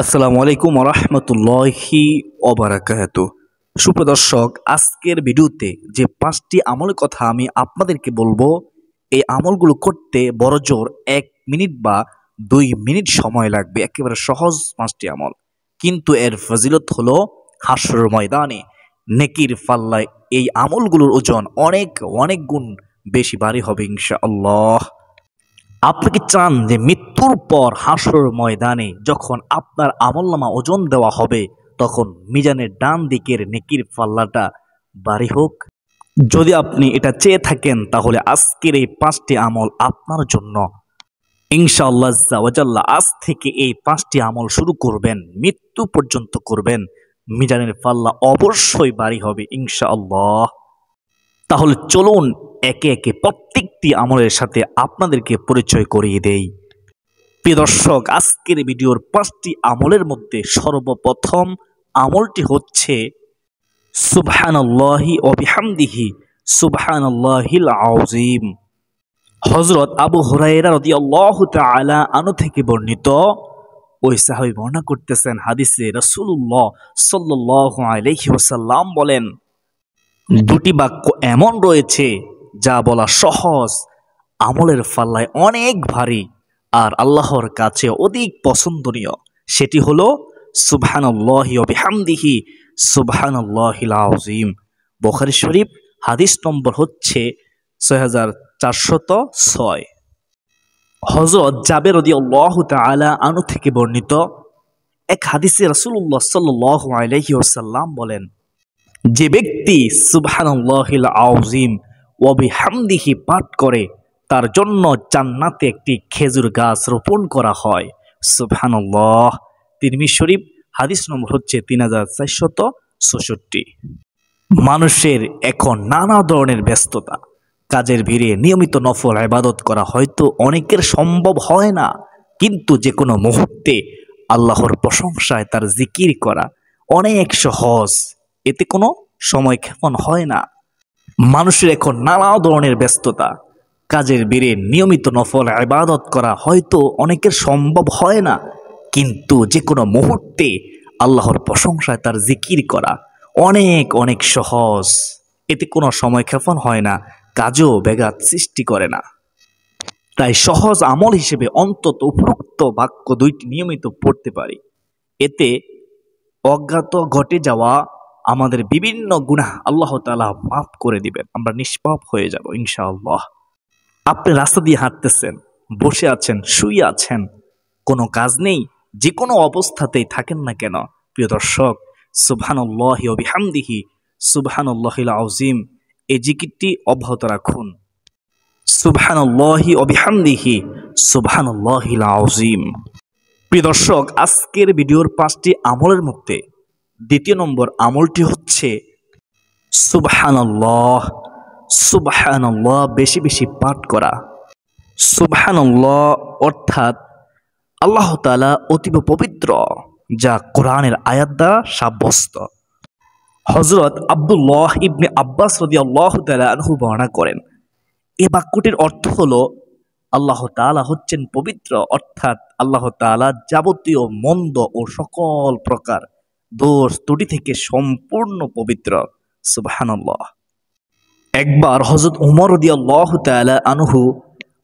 আসসালামু আলাইকুম ওয়া রাহমাতুল্লাহি ওয়া বারাকাতুহু। সুপ্রদর্শক, আজকের ভিডিওতে যে 5টি আমলের কথা আমি আপনাদেরকে বলবো, এই আমলগুলো করতে বড়জোর 1 মিনিট বা 2 মিনিট সময় লাগবে। একেবারে সহজ 5টি আমল, কিন্তু এর ফজিলত হলো হাশরের ময়দানে নেকির পাল্লায় এই আমলগুলোর ওজন অনেক অনেক গুণ বেশি ভারী হবে ইনশাআল্লাহ। আপনি কি চান যে মৃত্যুর পর হাশর ময়দানে যখন আপনার আমলনামা ওজন দেওয়া হবে তখন মিজানের ডান দিকের নেকির পাল্লাটা ভারী হোক? যদি আপনি এটা চেয়ে থাকেন তাহলে আজকের এই 5টি আমল আপনার জন্য ইনশাআল্লাহ আজ্জা ওয়া জাল্লা। আজ থেকে এই 5টি আমল শুরু করবেন, মৃত্যু পর্যন্ত করবেন, মিজানের পাল্লা অবশ্যই ভারী হবে ইনশাআল্লাহ। তাহলে চলুন একে একে প্রত্যেকটি আমলের সাথে আপনাদেরকে পরিচয় করিয়ে দেই। প্রিয় দর্শক, আজকের ভিডিওর 5টি আমলের মধ্যে সর্বপ্রথম আমলটি হচ্ছে সুবহানাল্লাহি ওয়া বিহামদিহি সুবহানাল্লাহিল আযীম। হযরত আবু হুরায়রা রাদিয়াল্লাহু তাআলা আনহু থেকে বর্ণিত, ওই সাহাবী বর্ণনা করতেছেন হাদিসে রাসূলুল্লাহ সাল্লাল্লাহু আলাইহি ওয়াসাল্লাম বলেন, দুটি বাক্য এমন রয়েছে যা বলা সহজ, আমলের পাল্লায় অনেক ভারী আর আল্লাহর কাছে অধিক পছন্দনীয়। সেটি হলো সুবহানাল্লাহি ওয়া বিহামদিহি সুবহানাল্লাহিল আযীম। বুখারী শরীফ, হাদিস নম্বর হচ্ছে 6406। হযরত জাবের রাদিয়াল্লাহু তাআলা আনহু থেকে বর্ণিত এক হাদিসে রাসূলুল্লাহ সাল্লাল্লাহু আলাইহি ওয়াসাল্লাম বলেন, যে ব্যক্তি সুবহানাল্লাহিল আযীম ওয়া বিহামদিহি পাঠ করে তার জন্য জান্নাতে একটি খেজুর গাছ রোপণ করা হয়। সুবহানাল্লাহ। তিরমিজি শরীফ, হাদিস নম্বর হচ্ছে 3466। মানুষের এখন নানা ধরনের ব্যস্ততা, কাজের ভিড়ে নিয়মিত নফল ইবাদত করা হয়তো অনেকের সম্ভব হয় না, কিন্তু যে কোনো মুহূর্তে আল্লাহর প্রশংসায় তার জিকির করা অনেক সহজ। এতে কোনো সময়ক্ষেপণ হয় না। মানুষের এখন নানা ধরনের ব্যস্ততা, কাজের ভিড়ে নিয়মিত নফল ইবাদত করা হয়তো অনেকের সম্ভব হয় না, কিন্তু যে কোনো মুহূর্তে আল্লাহর প্রশংসায় তার জিকির করা অনেক অনেক সহজ। এতে কোনো সময়ক্ষেপণ হয় না, কাজও ব্যাঘাত সৃষ্টি করে না। তাই সহজ আমল হিসেবে অন্তত উপরোক্ত বাক্য 2টি নিয়মিত পড়তে পারি। এতে অজ্ঞাত ঘটে যাওয়া আমাদের বিভিন্ন গুনাহ আল্লাহ তাআলা মাফ করে দিবেন, আমরা নিষ্পাপ হয়ে যাব ইনশাআল্লাহ। আপনি রাস্তা দিয়ে হাঁটতেছেন, বসে আছেন, শুয়ে আছেন, কোনো কাজ নেই, যে কোনো অবস্থাতেই থাকেন না কেন, প্রিয় দর্শক, সুবহানাল্লাহি ওয়া বিহামদিহি সুবহানাল্লাহিল আযীম এই জিকিরটি অব্যাহত রাখুন। সুবহানাল্লাহি ওয়া বিহামদিহি সুবহানাল্লাহিল আযীম। প্রিয় দর্শক, আজকের ভিডিওর 5টি আমলের মধ্যে দ্বিতীয় নম্বর আমলটি হচ্ছে সুবহানাল্লাহ। সুবহানাল্লাহ বেশি বেশি পাঠ করা। সুবহানাল্লাহ অর্থাৎ আল্লাহ তাআলা অতীব পবিত্র, যা কোরআনের আয়াত দ্বারা সাব্যস্ত। হযরত আব্দুল্লাহ ইবনে আব্বাস রাদিয়াল্লাহু তাআলা আনহু বর্ণনা করেন, এই বাক্যটির অর্থ হলো আল্লাহ তাআলা হচ্ছেন পবিত্র, অর্থাৎ আল্লাহ তাআলা যাবতীয় মন্দ ও সকল প্রকার দোষ ত্রুটি থেকে সম্পূর্ণ পবিত্র। সুবহানাল্লাহ। একবার হযরত ওমর রাদিয়াল্লাহু তাআলা আনহু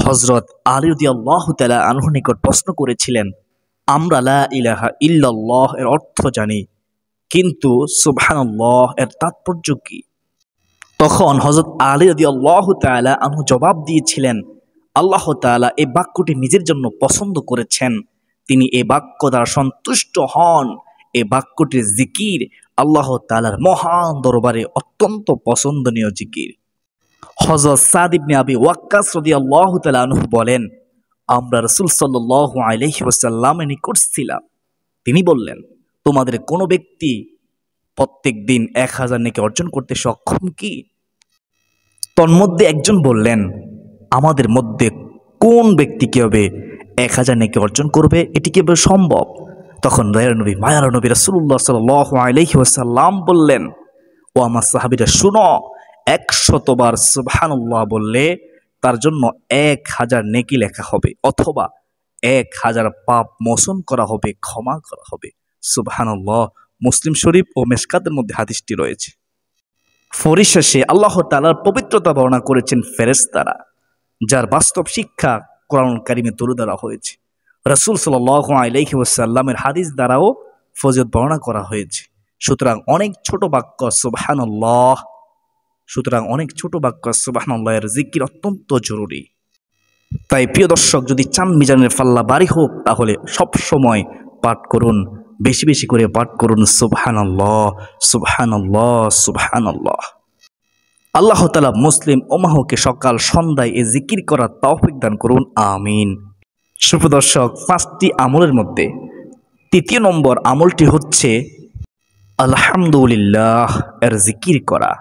হযরত আলী রাদিয়াল্লাহু তাআলা আনহু নিকট প্রশ্ন করেছিলেন, আমরা লা ইলাহা ইল্লাল্লাহ এর অর্থ জানি, কিন্তু সুবহানাল্লাহ এর তাৎপর্য কি? তখন হযরত আলী রাদিয়াল্লাহু তাআলা আনহু জবাব দিয়েছিলেন, আল্লাহ তাআলা এই বাক্যটি নিজের জন্য পছন্দ করেছেন, তিনি এই বাক্য দ্বারা সন্তুষ্ট হন। এই বাক্যটির জিকির আল্লাহ তাআলার মহান দরবারে অত্যন্ত পছন্দনীয় জিকির। হযরত সাদ ইবনে আবি ওয়াক্কাস রাদিয়াল্লাহু তাআলা আনহু বলেন, আমরা রাসূল সাল্লাল্লাহু আলাইহি ওয়াসাল্লামের নিকট ছিলাম, তিনি বললেন, তোমাদের কোনো ব্যক্তি প্রত্যেক দিন 1000 নেকি অর্জন করতে সক্ষম কি? তন্মধ্যে একজন বললেন, আমাদের মধ্যে কোন ব্যক্তি কিভাবে 1000 নেকি অর্জন করবে, এটি কিভাবে সম্ভব? তখন মায়ার নবী রাসূলুল্লাহ সাল্লাল্লাহু আলাইহি ওয়াসাল্লাম বললেন, ও আমার সাহাবীরা শুনো, 100 বার সুবহানাল্লাহ বললে তার জন্য 1000 নেকি লেখা হবে, অথবা 1000 পাপ মোচন করা হবে, ক্ষমা করা হবে। সুবহানাল্লাহ। মুসলিম শরীফ ও মেশকাতের মধ্যে হাদিসটি রয়েছে। পরিশেষে আল্লাহ তাআলার পবিত্রতা বর্ণনা করেছেন ফেরেশতারা, যার বাস্তব শিক্ষা কোরআন কারিমে তুলে ধরা হয়েছে। রাসূল সাল্লাল্লাহু আলাইহি ওয়াসাল্লামের হাদিস দ্বারাও ফজিলত বর্ণনা করা হয়েছে। সুতরাং অনেক ছোট বাক্য সুবহানাল্লাহ এর জিকির অত্যন্ত জরুরি। তাই প্রিয় দর্শক, যদি চান মিজানের পাল্লা ভারী হোক, তাহলে সব সময় পাঠ করুন, বেশি বেশি করে পাঠ করুন সুবহানাল্লাহ, সুবহানাল্লাহ, সুবহানাল্লাহ। আল্লাহ তাআলা মুসলিম উম্মাহকে সকাল সন্ধ্যায় এই জিকির করার তৌফিক দান করুন, আমিন। সুপ্রিয় দর্শক, 5টি আমলের মধ্যে 3 নম্বর আমলটি হচ্ছে আলহামদুলিল্লাহ এর জিকির করা।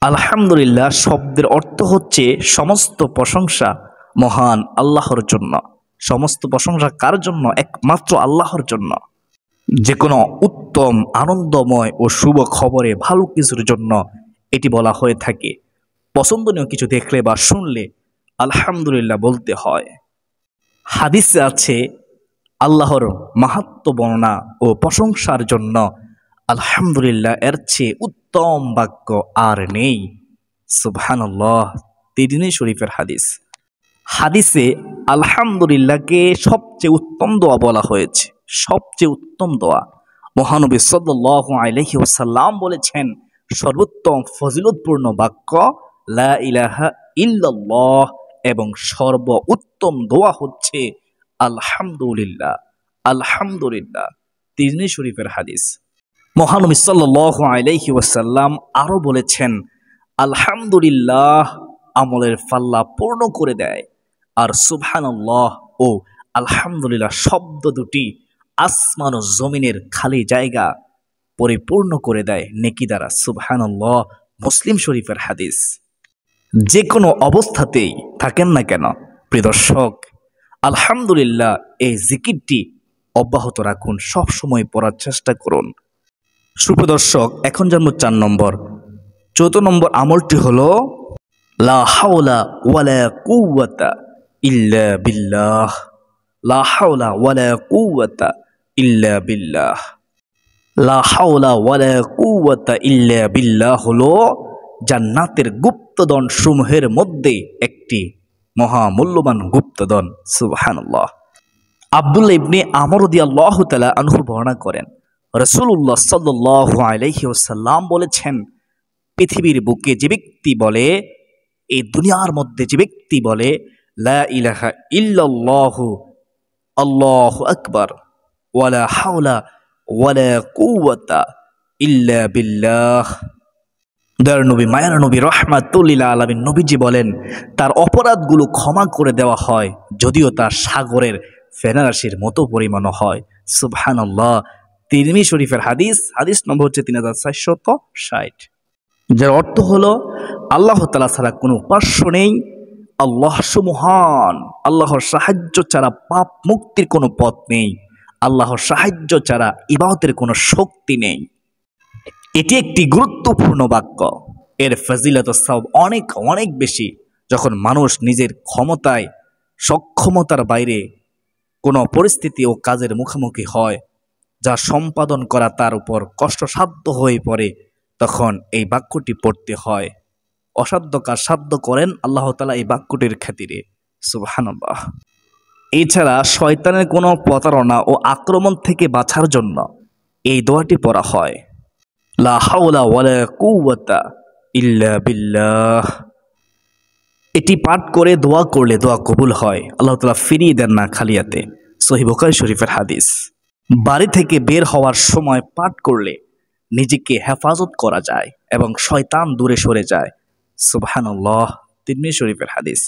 আলহামদুলিল্লাহ শব্দের অর্থ হচ্ছে সমস্ত প্রশংসা মহান আল্লাহর জন্য। সমস্ত প্রশংসা কার জন্য? একমাত্র আল্লাহর জন্য। যে কোনো উত্তম, আনন্দময় ও শুভ খবরে, ভালো কিছুর জন্য এটি বলা হয়ে থাকে। পছন্দনীয় কিছু দেখলে বা শুনলে আলহামদুলিল্লাহ বলতে হয়। হাদিসে আছে আল্লাহর মাহাত্ম্য বর্ণনা ও প্রশংসার জন্য আলহামদুলিল্লাহ এর চেয়ে উত্তম বাক্য আর নেই। সুবহানাল্লাহ। তিরমিজি শরীফের হাদিস। হাদিসে আলহামদুলিল্লাহকে সবচেয়ে উত্তম দোয়া বলা হয়েছে, সবচেয়ে উত্তম দোয়া। মহানবী সাল্লাল্লাহু আলাইহি ওয়াসাল্লাম বলেছেন, সর্বোত্তম ফজিলতপূর্ণ বাক্য লা ইলাহা ইল্লাল্লাহ এবং সর্ব উত্তম দোয়া হচ্ছে আলহামদুলিল্লাহ। আলহামদুলিল্লাহ। তিরমিজি শরীফের হাদিস। মহানবী সাল্লাল্লাহু আলাইহি ওয়াসাল্লাম আরো বলেছেন, আলহামদুলিল্লাহ আমলের পাল্লা পূর্ণ করে দেয়, আর সুবহানাল্লাহ ও আলহামদুলিল্লাহ শব্দ দুটি আসমান ও জমিনের খালি জায়গা পরিপূর্ণ করে দেয় নেকি দ্বারা। সুবহানাল্লাহ। মুসলিম শরীফের হাদিস। যে কোনো অবস্থাতেই থাকেন না কেন প্রিয় দর্শক, আলহামদুলিল্লাহ এই জিকিরটি অব্যাহত রাখুন, সব সময় পড়ার চেষ্টা করুন। সুপ্রিয় দর্শক, এখন জানবো 4 নম্বর। 4 নম্বর আমলটি হলো লা হাওলা ওয়ালা কুওয়াতা ইল্লা বিল্লাহ। লা হাওলা ওয়ালা কুওয়াতা ইল্লা বিল্লাহ। লা হাওলা ওয়ালা কুওয়াতা ইল্লা বিল্লাহ হলো জান্নাতের গুপ্তধন সমূহের মধ্যে একটি মহামূল্যবান গুপ্তধন। সুবহানাল্লাহ। আব্দুল্লাহ ইবনে আমর রাদিয়াল্লাহু তাআলা আনহু বর্ণনা করেন, রাসূলুল্লাহ সাল্লাল্লাহু আলাইহি ওয়াসাল্লাম বলেছেন, পৃথিবীর বুকে যে ব্যক্তি বলে, এই দুনিয়ার মধ্যে যে ব্যক্তি বলে লা ইলাহা ইল্লাল্লাহু আল্লাহু আকবার ওয়ালা হাওলা ওয়ালা কুওয়াতা ইল্লা বিল্লাহ, দয়ার নবী, মায়ার নবী, রাহমাতুল লিল আলামিন নবীজি বলেন, তার অপরাধগুলো ক্ষমা করে দেওয়া হয়, যদিও তার সাগরের ফেনারাশির মতো পরিমাণ হয়। সুবহানাল্লাহ। তিরমিজি শরীফের হাদিস। হাদিস নম্বর হচ্ছে 3460, যার অর্থ হলো আল্লাহ তাআলা ছাড়া কোনো উপাস্য নেই, আল্লাহ সুমহান, আল্লাহর সাহায্য ছাড়া পাপ মুক্তির কোনো পথ নেই, আল্লাহর সাহায্য ছাড়া ইবাদতের কোনো শক্তি নেই। এটি একটি গুরুত্বপূর্ণ বাক্য। এর ফজিলত ও সওয়াব অনেক অনেক বেশি যখন মানুষ নিজের ক্ষমতায়, সক্ষমতার বাইরে কোনো পরিস্থিতি ও কাজের মুখোমুখি হয়, যা সম্পাদন করা তার উপর কষ্টসাধ্য হয়ে পড়ে, তখন এই বাক্যটি পড়তে হয়। অসাধ্য কাজ সাধ্য করেন আল্লাহ তাআলা এই বাক্যটির খাতিরে। সুবহানাল্লাহ। এছাড়া শয়তানের কোনো প্রতারণা ও আক্রমণ থেকে বাঁচার জন্য এই দোয়াটি পড়া হয়, লা হাওলা ওয়ালা কুওয়াতা ইল্লা বিল্লাহ। এটি পাঠ করে দোয়া করলে দোয়া কবুল হয়, আল্লাহ তাআলা ফিরিয়ে দেন না খালিয়াতে। সহিহ বুখারী শরীফের হাদিস। বাড়ি থেকে বের হওয়ার সময় পাঠ করলে নিজেকে হেফাজত করা যায় এবং শয়তান দূরে সরে যায়। সুবহানাল্লাহ। তিরমিজি শরীফের হাদিস।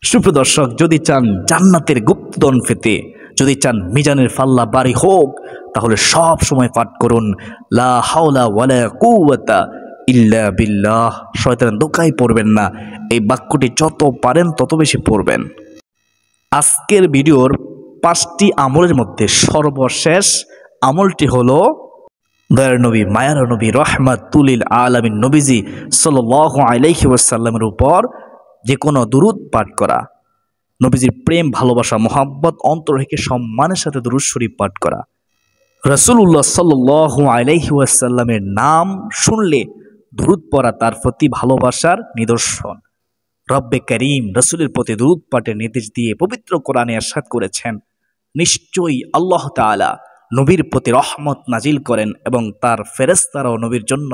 সুপ্রিয় দর্শক, যদি চান জান্নাতের গুপ্তধন পেতে, যদি চান মিজানের পাল্লা ভারী হোক, তাহলে সব সময় পাঠ করুন লা হাওলা ওয়ালা কুওয়াতা ইল্লা বিল্লাহ। শয়তানের ধোঁকায় পড়বেন না। এই বাক্যটি যত পারেন তত বেশি পড়বেন। আজকের ভিডিওর 5টি আমলের মধ্যে সর্বশেষ আমলটি হলো দয়ার নবী, মায়ার নবী, রাহমাতুল লিল আলামিন নবীজি সাল্লাল্লাহু আলাইহি ওয়াসাল্লামের উপর যে কোনো দুরূদ পাঠ করা। নবীজির প্রেম, ভালোবাসা, মোহাব্বত অন্তর রেখে সম্মানের সাথে দুরূদ শরীফ পাঠ করা। রাসূলুল্লাহ সাল্লাল্লাহু আলাইহি ওয়াসাল্লামের নাম শুনলে দুরূদ পড়া তার প্রতি ভালোবাসার নিদর্শন। রব্বে করিম রাসূলের প্রতি দুরূদ পাঠের নির্দেশ দিয়ে পবিত্র কোরআনে ইরশাদ করেছেন, নিশ্চয়ই আল্লাহ তাআলা নবীর প্রতি রহমত নাজিল করেন এবং তার ফেরেশতারাও নবীর জন্য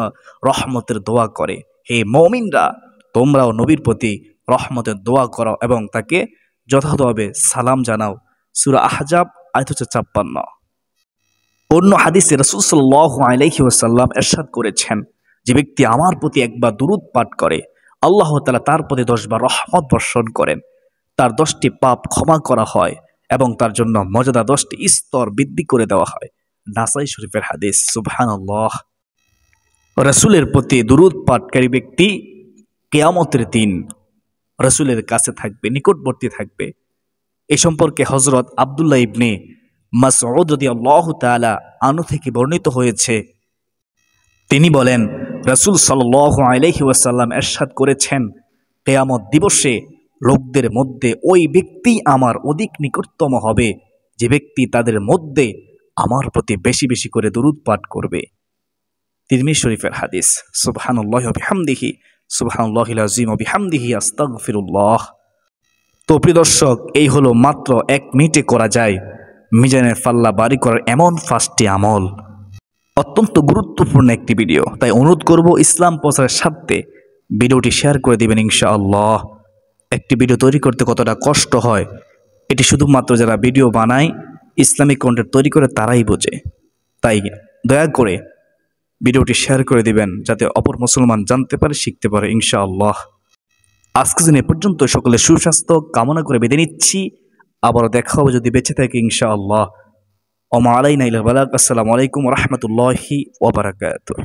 রহমতের দোয়া করে। হে মুমিনরা, তোমরাও নবীর প্রতি রহমতের দোয়া করো এবং তাকে যথাযথভাবে সালাম জানাও। সূরা আহজাব আয়াত 56। অন্য হাদিসে রাসূল সাল্লাল্লাহু আলাইহি ওয়াসাল্লাম ইরশাদ করেছেন, যে ব্যক্তি আমার প্রতি একবার দুরূদ পাঠ করে আল্লাহ তাআলা তার প্রতি 10 বার রহমত বর্ষণ করেন, তার 10টি পাপ ক্ষমা করা হয় এবং তার জন্য মর্যাদা 10টি স্তর বৃদ্ধি করে দেওয়া হয়। নাসাই শরীফের হাদিস। সুবহানাল্লাহ। রাসূলের প্রতি দুরূদ পাঠকারী ব্যক্তি কিয়ামতের দিন রাসূলের কাছে থাকবে, নিকটবর্তী থাকবে। এ সম্পর্কে হযরত আব্দুল্লাহ ইবনে মাসউদ রাদিয়াল্লাহু তাআলা আনহু থেকে বর্ণিত হয়েছে, তিনি বলেন, রাসূল সাল্লাল্লাহু আলাইহি ওয়াসাল্লাম ইরশাদ করেছেন, কিয়ামত দিবসে লোকদের মধ্যে ওই ব্যক্তি আমার অধিক নিকটতম হবে যে ব্যক্তি তাদের মধ্যে আমার প্রতি বেশি বেশি করে দুরূদ পাঠ করবে। তিরমিজি শরীফের হাদিস। সুবহানাল্লাহি ওয়া বিহামদিহি, সুবহানাল্লাহিল আযীম ওয়া বিহামদিহি, আস্তাগফিরুল্লাহ। তো প্রিয় দর্শক, এই হলো মাত্র 1 মিনিটে করা যায় মিজানের পাল্লা বাড়ি করার এমন 5টি আমল। অত্যন্ত গুরুত্বপূর্ণ একটি ভিডিও, তাই অনুরোধ করব ইসলাম প্রচারের স্বার্থে ভিডিওটি শেয়ার করে দিবেন ইনশাআল্লাহ। একটি ভিডিও তৈরি করতে কতটা কষ্ট হয় এটি শুধুমাত্র যারা ভিডিও বানায়, ইসলামিক কন্টেন্ট তৈরি করে তারাই বোঝে। তাই দয়া করে ভিডিওটি শেয়ার করে দিবেন যাতে অপর মুসলমান জানতে পারে, শিখতে পারে ইনশাআল্লাহ। আজকের দিন এ পর্যন্ত। সকলের সুস্বাস্থ্য কামনা করে বিদায় নিচ্ছি। আবারও দেখা হবে যদি বেঁচে থাকি ইনশাআল্লাহ। ওয়া মা আলাইনা ইল্লাল বালাগ। আসসালামু আলাইকুম ওয়া রাহমাতুল্লাহি ওয়া বারাকাতুহু।